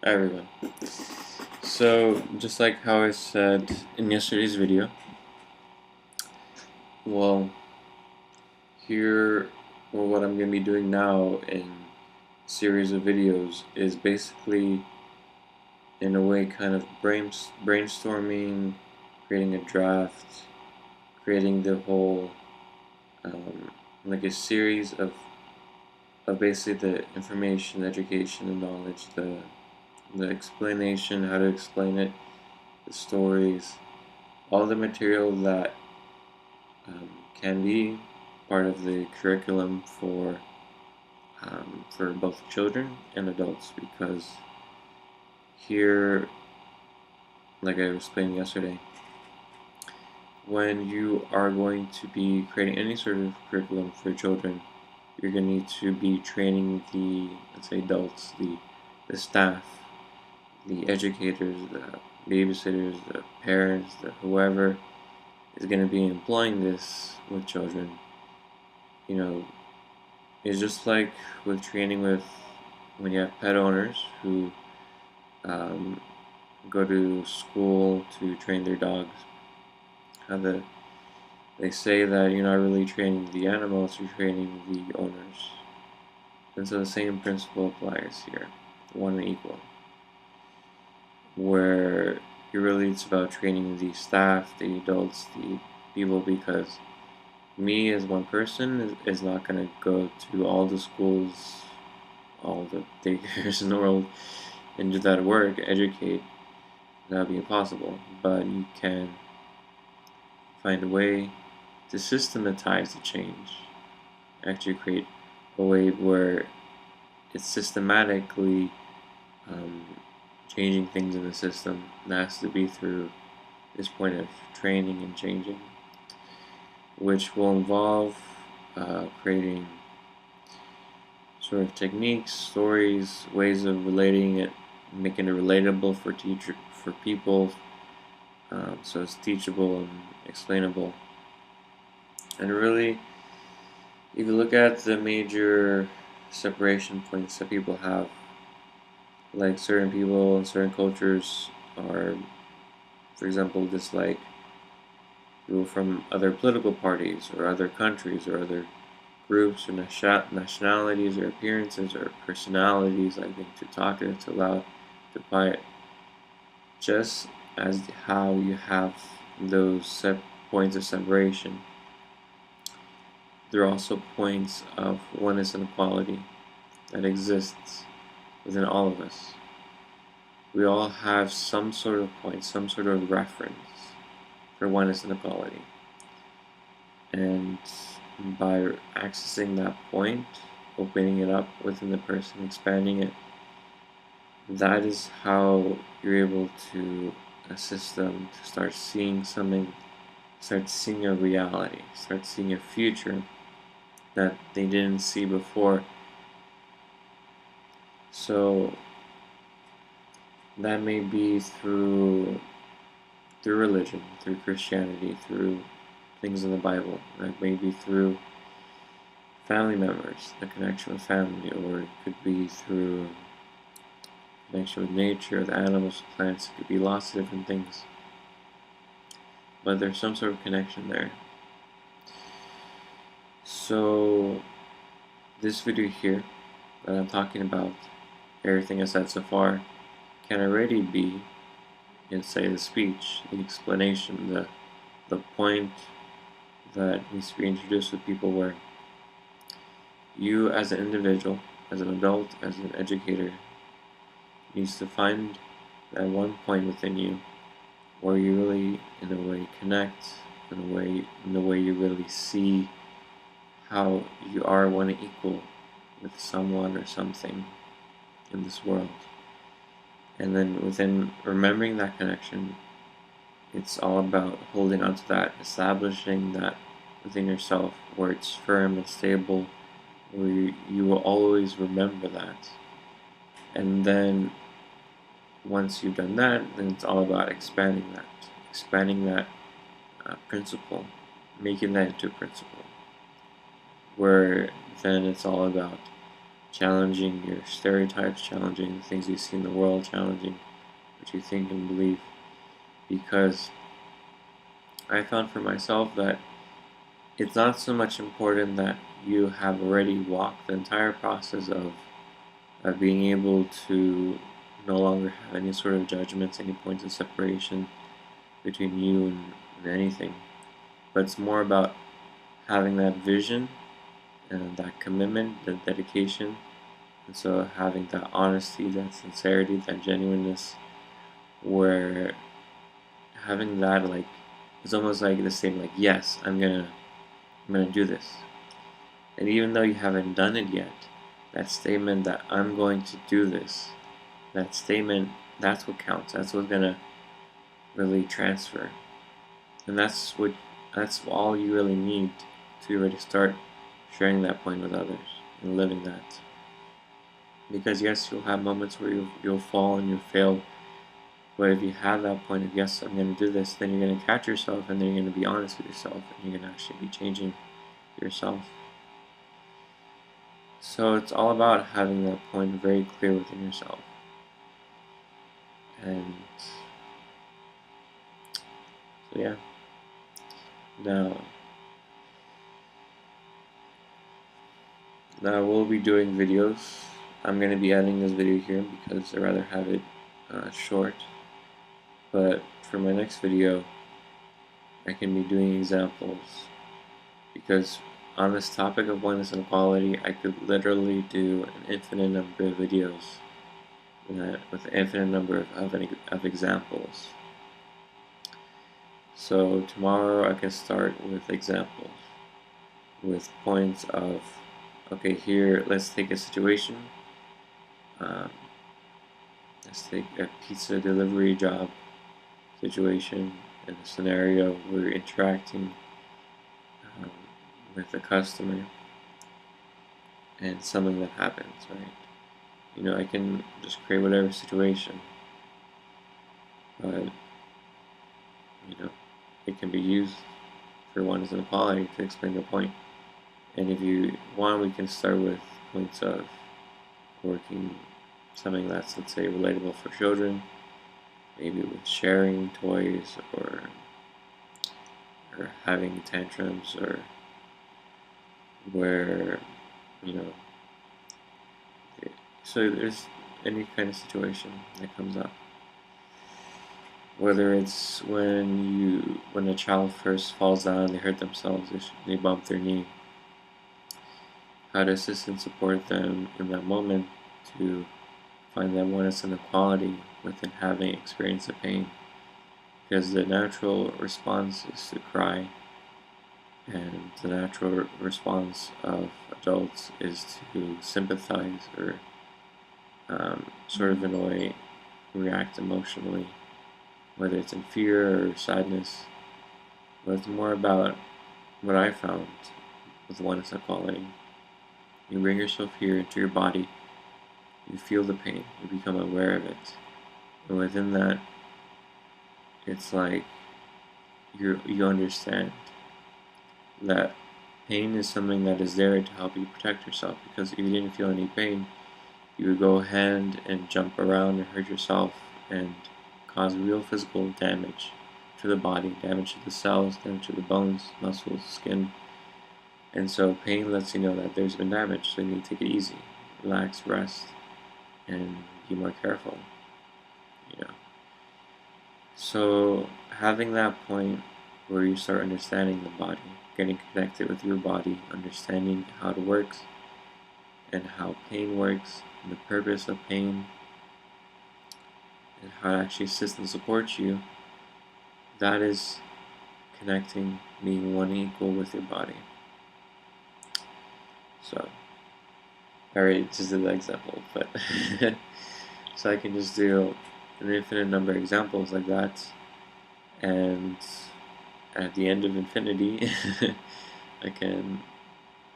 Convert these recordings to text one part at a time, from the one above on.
Hi everyone. So, just like how I said in yesterday's video, well, here, what I'm going to be doing now in a series of videos is basically, in a way, kind of brainstorming, creating a draft, creating the whole, like a series of basically the information, education, and knowledge, the explanation, how to explain it, the stories, all the material that can be part of the curriculum for both children and adults, because here, like I was explained yesterday, when you are going to be creating any sort of curriculum for children, you're going to need to be training the, let's say, adults, the staff, the educators, the babysitters, the parents, the whoever is going to be employing this with children. You know, it's just like with training with when you have pet owners who um, go to school to train their dogs. How they say that you're not really training the animals, you're training the owners. And so the same principle applies here, one and equal, where it's about training the staff, the adults, the people, because me as one person is not going to go to all the schools, all the daycares in the world, and do that work, educate. That would be impossible. But you can find a way to systematize the change, actually create a way where it's systematically um, changing things in the system. That has to be through this point of training and changing, which will involve creating sort of techniques, stories, ways of relating it, making it relatable for people, so it's teachable and explainable. And really, if you look at the major separation points that people have, like certain people and certain cultures are, for example, dislike people from other political parties or other countries or other groups or nationalities or appearances or personalities, I think, to talkative, to loud, to quiet. Just as how you have those points of separation, there are also points of oneness and equality that exists within all of us. We all have some sort of point, some sort of reference for oneness and equality. And by accessing that point, opening it up within the person, expanding it, that is how you're able to assist them to start seeing something, start seeing a reality, start seeing a future that they didn't see before. So that may be through religion, through Christianity, through things in the Bible. That may be through family members, the connection with family, or it could be through connection with nature, the animals, the plants. It could be lots of different things. But there's some sort of connection there. So this video here that I'm talking about, everything I said so far, can already be, in say, the speech, the explanation, the point that needs to be introduced with people, where you as an individual, as an adult, as an educator, needs to find that one point within you where you really, in a way, connect, in the way you really see how you are one equal with someone or something in this world. And then within remembering that connection, it's all about holding on to that, establishing that within yourself, where it's firm and stable, where you will always remember that. And then once you've done that, then it's all about expanding that principle, making that into a principle, where then it's all about challenging your stereotypes, challenging the things you see in the world, challenging what you think and believe. Because I found for myself that it's not so much important that you have already walked the entire process of being able to no longer have any sort of judgments, any points of separation between you and anything. But it's more about having that vision and that commitment, that dedication, and so having that honesty, that sincerity, that genuineness, where having that, like, it's almost like the same, like, yes, I'm gonna do this. And even though you haven't done it yet, that statement that I'm going to do this, that statement, that's what counts. That's what's gonna really transfer. And that's all you really need to really start sharing that point with others and living that. Because yes, you'll have moments where you'll fall and you'll fail. But if you have that point of, yes, I'm going to do this, then you're going to catch yourself, and then you're going to be honest with yourself, and you're going to actually be changing yourself. So it's all about having that point very clear within yourself. And so yeah. Now we'll be doing videos. I'm going to be adding this video here because I'd rather have it short. But for my next video, I can be doing examples, because on this topic of oneness and equality, I could literally do an infinite number of videos with an infinite number of examples. So tomorrow I can start with examples, with points of, okay, here, let's take a situation. Let's take a pizza delivery job situation in a scenario where you're interacting with a customer and something that happens, right? You know, I can just create whatever situation, but you know, it can be used for oneness and equality to explain the point. And if you want, we can start with points of working something that's, let's say, relatable for children, maybe with sharing toys or having tantrums, or where, you know, so there's any kind of situation that comes up. Whether it's when a child first falls down, they hurt themselves, they bump their knee, how to assist and support them in that moment to find that oneness and equality within having experienced the pain. Because the natural response is to cry, and the natural response of adults is to sympathize, or sort of in a way react emotionally, whether it's in fear or sadness. But it's more about what I found with oneness and equality. You bring yourself here into your body, you feel the pain, you become aware of it, and within that, it's like you understand that pain is something that is there to help you protect yourself. Because if you didn't feel any pain, you would go ahead and jump around and hurt yourself and cause real physical damage to the body, damage to the cells, damage to the bones, muscles, skin. And so pain lets you know that there's been damage, so you need to take it easy, relax, rest, and be more careful, you know. So having that point where you start understanding the body, getting connected with your body, understanding how it works and how pain works and the purpose of pain and how it actually assists and supports you, that is connecting, being one equal with your body. So, I already just did that example, but so I can just do an infinite number of examples like that, and at the end of infinity, I can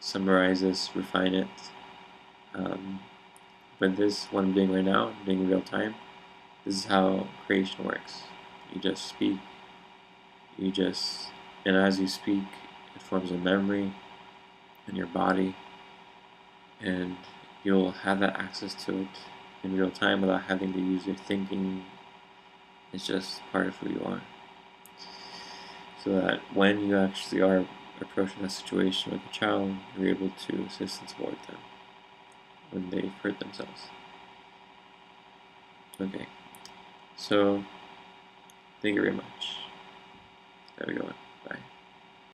summarize this, refine it. But this, what I'm doing right now, I'm doing in real time, this is how creation works. You just speak, and as you speak, it forms a memory in your body, and you'll have that access to it in real time without having to use your thinking. It's just part of who you are. So that when you actually are approaching a situation with a child, you're able to assist and support them when they've hurt themselves. Okay, so thank you very much. Have a good one.